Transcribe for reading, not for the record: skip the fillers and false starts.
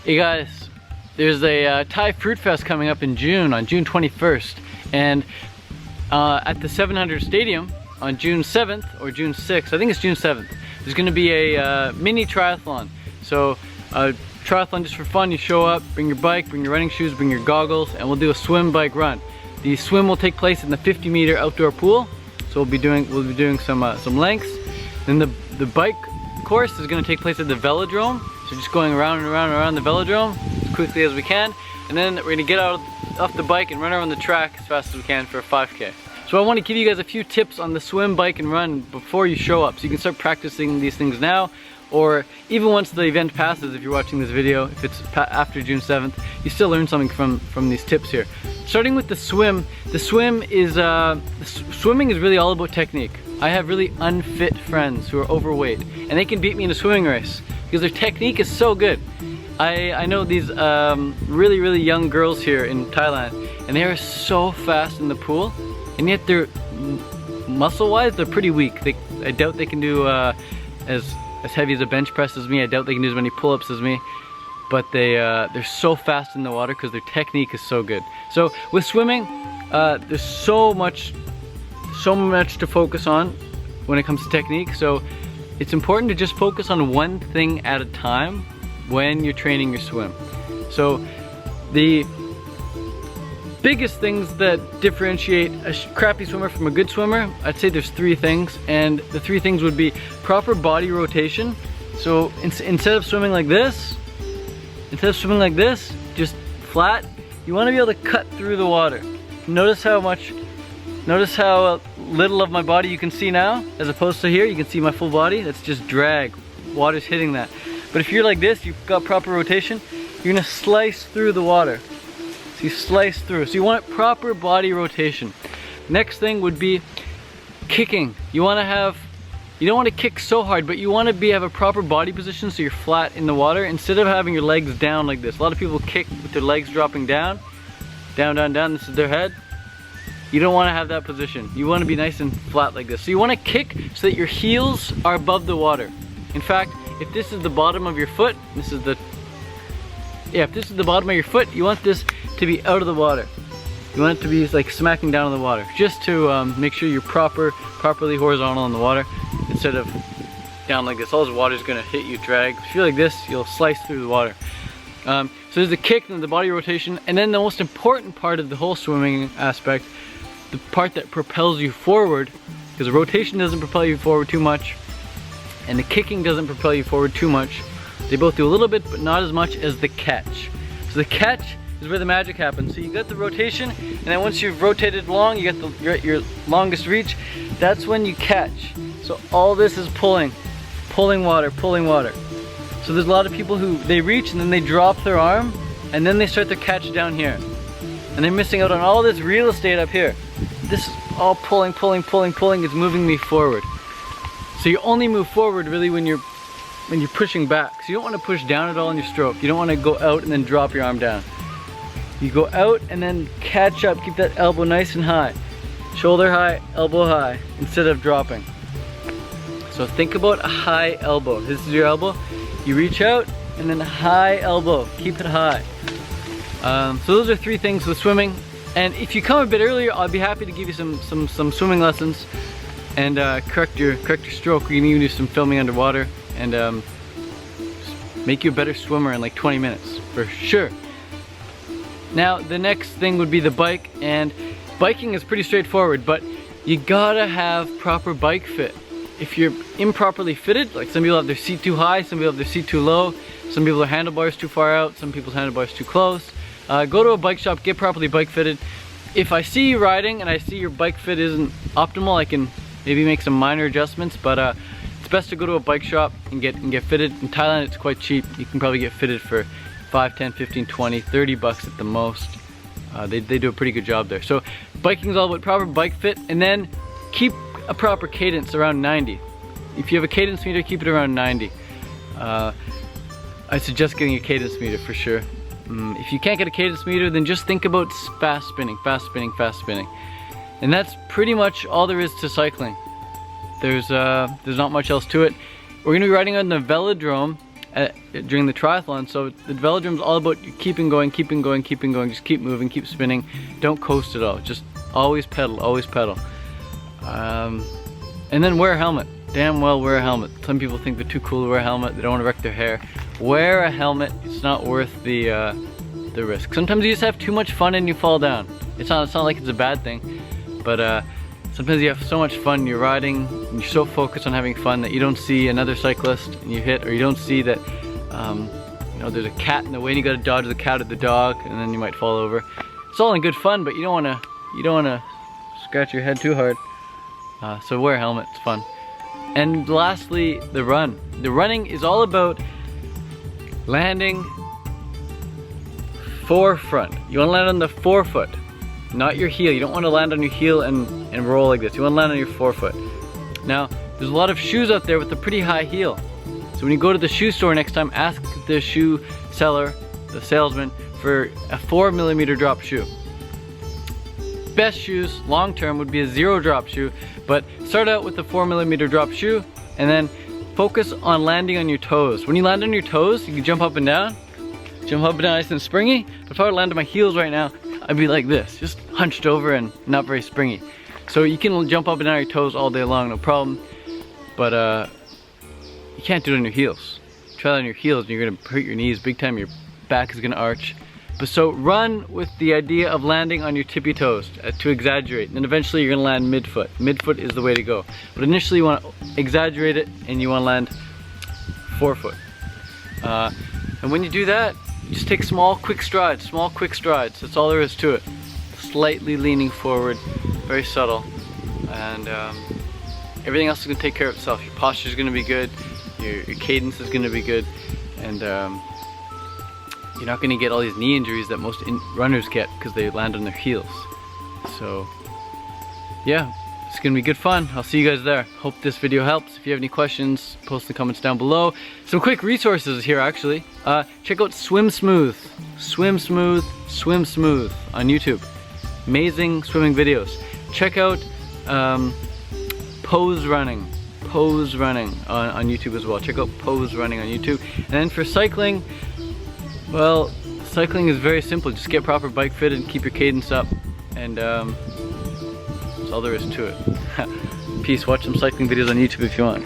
Hey guys, there's a Thai Fruit Fest coming up in June, on June 21st, and at the 700 Stadium on June 7th or June 6th, I think it's June 7th, there's going to be a mini triathlon. So triathlon just for fun. You show up, bring your bike, bring your running shoes, bring your goggles, and we'll do a swim, bike, run. The swim will take place in the 50-meter outdoor pool, so we'll be doing some lengths. Then the bike course is going to take place at the velodrome. So just going around and around and around the velodrome as quickly as we can, and then we're gonna get off the bike and run around the track as fast as we can for a 5K. So I want to give you guys a few tips on the swim, bike, and run before you show up, so you can start practicing these things now, or even once the event passes. If you're watching this video, if it's after June 7th, you still learn something from these tips here. Starting with the swim swimming is really all about technique. I have really unfit friends who are overweight, and they can beat me in a swimming race because their technique is so good. I know these really young girls here in Thailand, and they are so fast in the pool, and yet they're muscle-wise they're pretty weak. I doubt they can do as heavy as a bench press as me. I doubt they can do as many pull-ups as me, but they're so fast in the water because their technique is so good. So with swimming, there's so much to focus on when it comes to technique. So it's important to just focus on one thing at a time when you're training your swim. So the biggest things that differentiate a crappy swimmer from a good swimmer, I'd say there's three things, and the three things would be proper body rotation. So instead of swimming like this, just flat, you want to be able to cut through the water. Notice how little of my body you can see now, as opposed to here, you can see my full body. That's just drag. Water's hitting that. But if you're like this, you've got proper rotation, you're gonna slice through the water. So you slice through. So you want proper body rotation. Next thing would be kicking. You don't want to kick so hard, but you want to have a proper body position so you're flat in the water instead of having your legs down like this. A lot of people kick with their legs dropping down, down, this is their head. You don't want to have that position. You want to be nice and flat like this. So you want to kick so that your heels are above the water. In fact, if this is the bottom of your foot, if this is the bottom of your foot, you want this to be out of the water. You want it to be like smacking down on the water, just to make sure you're properly horizontal in the water instead of down like this. All this water is going to hit you, drag. If you're like this, you'll slice through the water. So there's the kick and the body rotation, and then the most important part of the whole swimming aspect, the part that propels you forward, because the rotation doesn't propel you forward too much, and the kicking doesn't propel you forward too much. They both do a little bit, but not as much as the catch. So the catch is where the magic happens. So you got the rotation, and then once you've rotated long, you get your longest reach. That's when you catch. So all this is pulling water. So there's a lot of people who they reach and then they drop their arm, and then they start their catch down here, and they're missing out on all this real estate up here. This is all pulling. It's moving me forward. So you only move forward really when you're pushing back. So you don't want to push down at all in your stroke. You don't want to go out and then drop your arm down. You go out and then catch up. Keep that elbow nice and high. Shoulder high, elbow high, instead of dropping. So think about a high elbow. This is your elbow. You reach out and then a high elbow. Keep it high. So those are three things with swimming. And if you come a bit earlier, I'll be happy to give you some swimming lessons and correct your stroke. We can even do some filming underwater and make you a better swimmer in like 20 minutes for sure. Now the next thing would be the bike, and biking is pretty straightforward, but you gotta have proper bike fit. If you're improperly fitted, like some people have their seat too high, some people have their seat too low, some people have handlebars too far out, some people's handlebars too close. Go to a bike shop, get properly bike fitted. If I see you riding and I see your bike fit isn't optimal, I can maybe make some minor adjustments, but it's best to go to a bike shop and get fitted. In Thailand it's quite cheap. You can probably get fitted for 5, 10, 15, 20, 30 bucks at the most. They do a pretty good job there. So biking is all about proper bike fit, and then keep a proper cadence around 90. If you have a cadence meter, keep it around 90. I suggest getting a cadence meter for sure. If you can't get a cadence meter, then just think about fast spinning. And that's pretty much all there is to cycling. There's not much else to it. We're gonna be riding on the velodrome during the triathlon. So the velodrome is all about you keeping going, keeping going, keeping going. Just keep moving, keep spinning. Don't coast at all. Just always pedal, always pedal. And then wear a helmet. Damn well wear a helmet. Some people think they're too cool to wear a helmet. They don't want to wreck their hair. Wear a helmet. It's not worth the risk. Sometimes you just have too much fun and you fall down. It's not like it's a bad thing, but sometimes you have so much fun, you're riding, and you're so focused on having fun that you don't see another cyclist and you hit, or you don't see that you know, there's a cat in the way and you gotta dodge the cat or the dog, and then you might fall over. It's all in good fun, but you don't wanna scratch your head too hard. So wear a helmet, it's fun. And lastly, the run. The running is all about landing forefront. You wanna land on the forefoot, not your heel. You don't want to land on your heel and roll like this. You want to land on your forefoot. Now, there's a lot of shoes out there with a pretty high heel. So when you go to the shoe store next time, ask the shoe seller, the salesman, for a 4mm drop shoe. Best shoes, long term, would be a 0 drop shoe, but start out with a 4mm drop shoe and then focus on landing on your toes. When you land on your toes, you can jump up and down nice and springy. But if I were to land on my heels right now, I'd be like this, just hunched over and not very springy. So you can jump up and down your toes all day long, no problem. But you can't do it on your heels. Try that on your heels and you're gonna hurt your knees big time, your back is gonna arch. But so run with the idea of landing on your tippy toes to exaggerate. And then eventually you're gonna land midfoot. Midfoot is the way to go. But initially you wanna exaggerate it and you wanna land forefoot. And when you do that, just take small, quick strides. That's all there is to it. Slightly leaning forward, very subtle. And everything else is gonna take care of itself. Your posture is gonna be good, your cadence is gonna be good, and you're not gonna get all these knee injuries that most runners get because they land on their heels. So, yeah, it's gonna be good fun. I'll see you guys there. Hope this video helps. If you have any questions, post in the comments down below. Some quick resources here actually. Check out Swim Smooth on YouTube. Amazing swimming videos. Check out Pose Running on YouTube as well. Check out Pose Running on YouTube. And then for cycling, well, cycling is very simple. Just get proper bike fit and keep your cadence up, and that's all there is to it. Peace. Watch some cycling videos on YouTube if you want.